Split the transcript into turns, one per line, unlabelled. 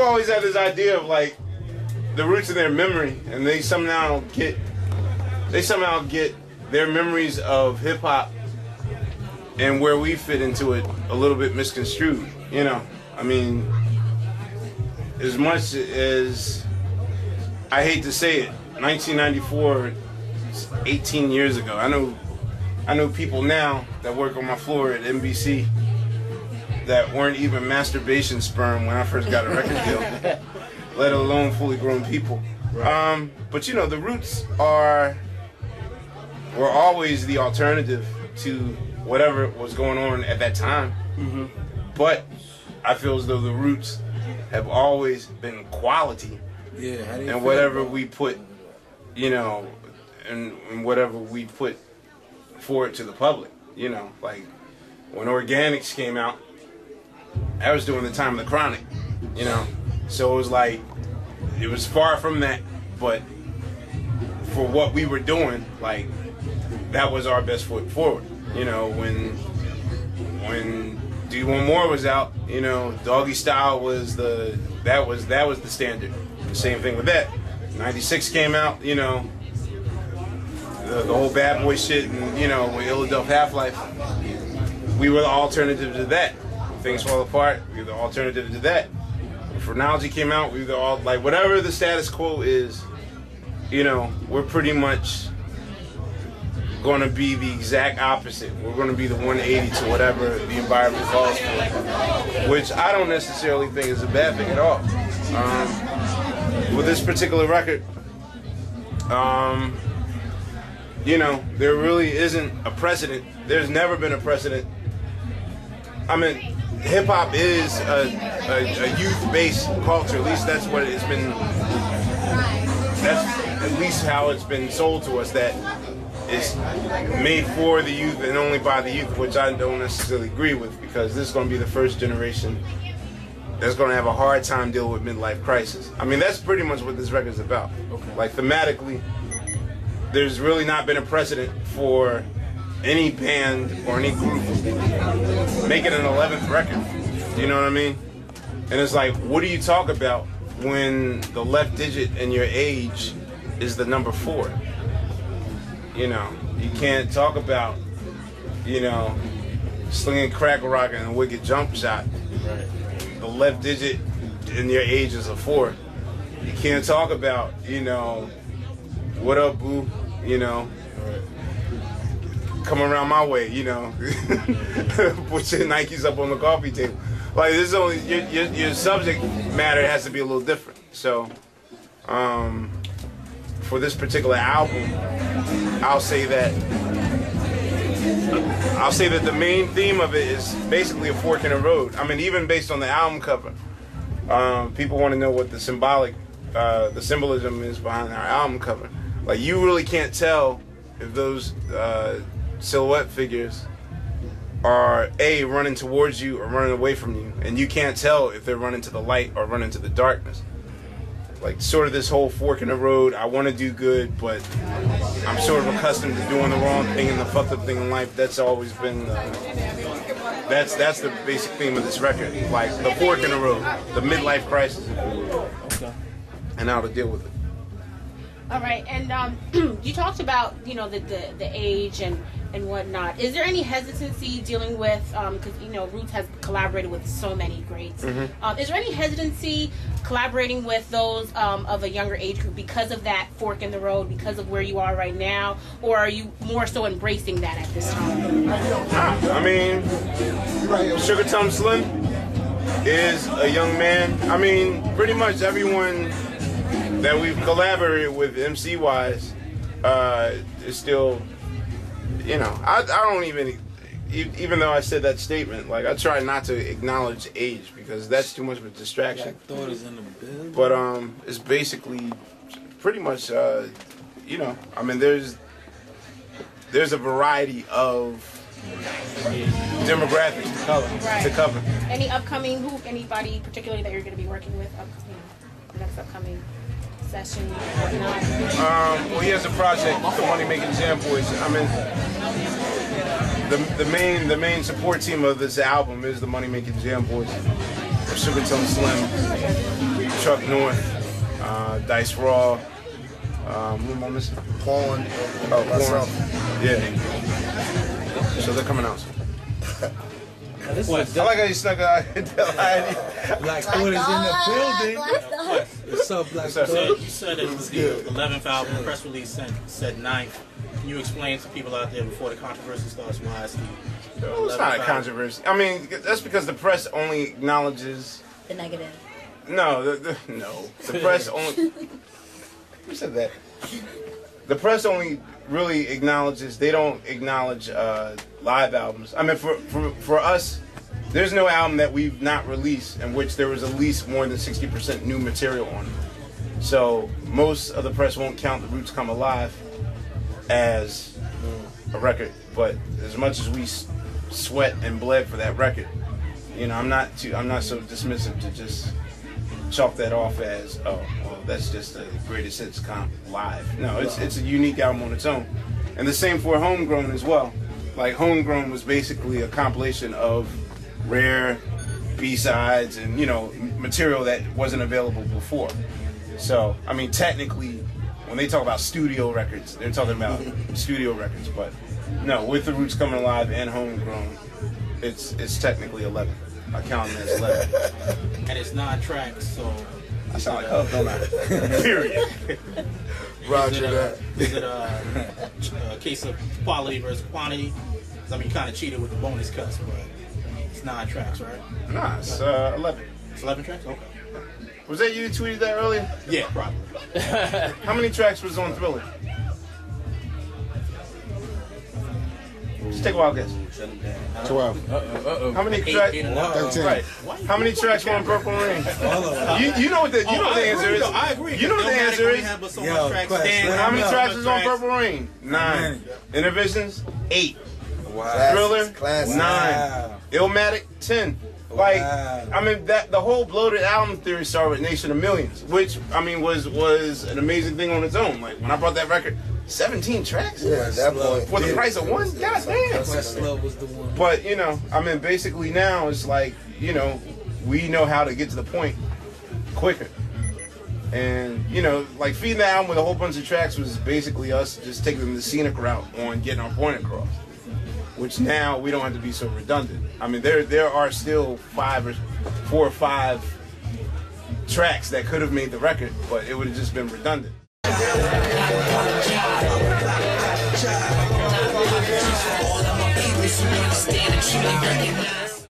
always had this idea of like the roots of their memory, and they somehow get their memories of hip hop and where we fit into it a little bit misconstrued. You know, I mean, as much as I hate to say it, 1994, 18 years ago. I know people now that work on my floor at NBC that weren't even masturbation sperm when I first got a record deal, let alone fully grown people. Right. But you know, the Roots were always the alternative to whatever was going on at that time. Mm-hmm. But I feel as though the Roots have always been quality.
Yeah,
and whatever we put, you know, and whatever we put forward to the public, you know, like when Organics came out, I was doing the time of the Chronic, you know, so it was like, it was far from that, but for what we were doing, like, that was our best foot forward, you know. When Do You Want More was out, you know, Doggy Style was that was the standard. The same thing with that. 96 came out, you know, the whole Bad Boy shit, and you know, with Illadelph Half-Life, we were the alternative to that. Things Fall Apart, we were the alternative to that. When Phrenology came out, we were all like, whatever the status quo is, you know, we're pretty much going to be the exact opposite. We're going to be the 180 to whatever the environment calls for, which I don't necessarily think is a bad thing at all. With this particular record, you know, there really isn't a precedent. There's never been a precedent. I mean, hip hop is a youth-based culture. At least that's what it's been. That's at least how it's been sold to us. That it's made for the youth and only by the youth, which I don't necessarily agree with, because this is going to be the first generation that's going to have a hard time dealing with midlife crisis. I mean, that's pretty much what this record's about. Okay. Like, thematically, there's really not been a precedent for any band or any group making an 11th record. You know what I mean? And it's like, what do you talk about when the left digit in your age is the number 4? You know, you can't talk about, you know, slinging crack rock and a wicked jump shot. Right. The left digit in your age is a 4. You can't talk about, you know, what up, boo, you know, come around my way, you know, put your Nikes up on the coffee table. Like, this is only, your subject matter has to be a little different. So, for this particular album, I'll say that the main theme of it is basically a fork in the road. I mean, even based on the album cover, people want to know what the symbolism is behind our album cover. Like, you really can't tell if those silhouette figures are A, running towards you or running away from you, and you can't tell if they're running to the light or running to the darkness. Like, sort of this whole fork in the road, I want to do good, but I'm sort of accustomed to doing the wrong thing and the fucked up thing in life. That's always been, that's the basic theme of this record. Like, the fork in the road, the midlife crisis, and how to deal with it.
All right, and you talked about, you know, the age and whatnot. Is there any hesitancy dealing with, because, you know, Roots has collaborated with so many greats. Mm-hmm. Is there any hesitancy collaborating with those of a younger age group because of that fork in the road, because of where you are right now? Or are you more so embracing that at this time?
I mean, Sugar Tom Slim is a young man. I mean, pretty much everyone that we've collaborated with MC-wise is still, you know, I don't even though I said that statement, like, I try not to acknowledge age because that's too much of a distraction. But it's basically pretty much, you know, I mean, there's a variety of demographics to cover.
Any upcoming, anybody particularly that you're going to be working with, next upcoming session?
Well, he has a project, the Money Making Jam Boys. I mean, the main support team of this album is the Money Making Jam Boys, or Sugar Tom Slim. Truck North, Dice Raw. Who am I missing?
Porn.
Oh, Porn. Yeah. So they're coming out soon.
I like
how you snuck out.
Black Thought is in the building. What's up, Black Thought?
You said it was the 11th album. The press release said 9th. Can you explain to people out there before the controversy starts why it's the
Well, it's not a controversy. I mean, that's because the press only acknowledges
The negative.
no. The press only. Who said that? The press only really acknowledges. They don't acknowledge live albums. I mean, for us, there's no album that we've not released in which there was at least more than 60% new material on it. So most of the press won't count The Roots Come Alive as a record, but as much as we sweat and bled for that record, you know, I'm not so dismissive to just chalk that off as, oh, well, that's just the greatest hits comp live. No, it's a unique album on its own, and the same for Homegrown as well. Like Homegrown was basically a compilation of rare B-sides and, you know, material that wasn't available before. So I mean, technically, when they talk about studio records, they're talking about studio records, but no, with The Roots Coming Alive and Homegrown, it's technically 11. I count them as 11.
and it's 9 tracks, so
I sound like Hub, don't I? Period.
Roger that.
is it a case of quality versus quantity? 'Cause I mean, you kind of cheated with the bonus cuts, but it's 9 tracks, right?
Nah, it's 11.
It's 11 tracks? Okay.
Was that you who tweeted that earlier?
Yeah, probably.
How many tracks was on Thriller? Just take a wild guess.
12.
How many
Eight,
tracks?
eight and a half.
13.
Right. How many tracks were on Purple Rain? You know what the answer is.
I agree.
You know what the answer is.
Have but so
Yo,
much tracks.
Quest,
Dan,
let
How
me
many
know.
tracks was on Purple Rain? 9. Intervisions? 8.
Wow.
Thriller?
Classic.
9.
Wow.
Illmatic? 10. Like,
Wow.
I mean, that the whole bloated album theory started with Nation of Millions, which I mean was an amazing thing on its own. Like when I brought that record, 17 tracks
Yeah, at that point.
for the price of one. God damn.
Questlove was the one.
But you know, I mean, basically now it's like, you know, we know how to get to the point quicker. And you know, like feeding the album with a whole bunch of tracks was basically us just taking the scenic route on getting our point across. Which now we don't have to be so redundant. I mean, there are still 4 or 5 tracks that could have made the record, but it would have just been redundant.
All of my people, so understand and truly recognize.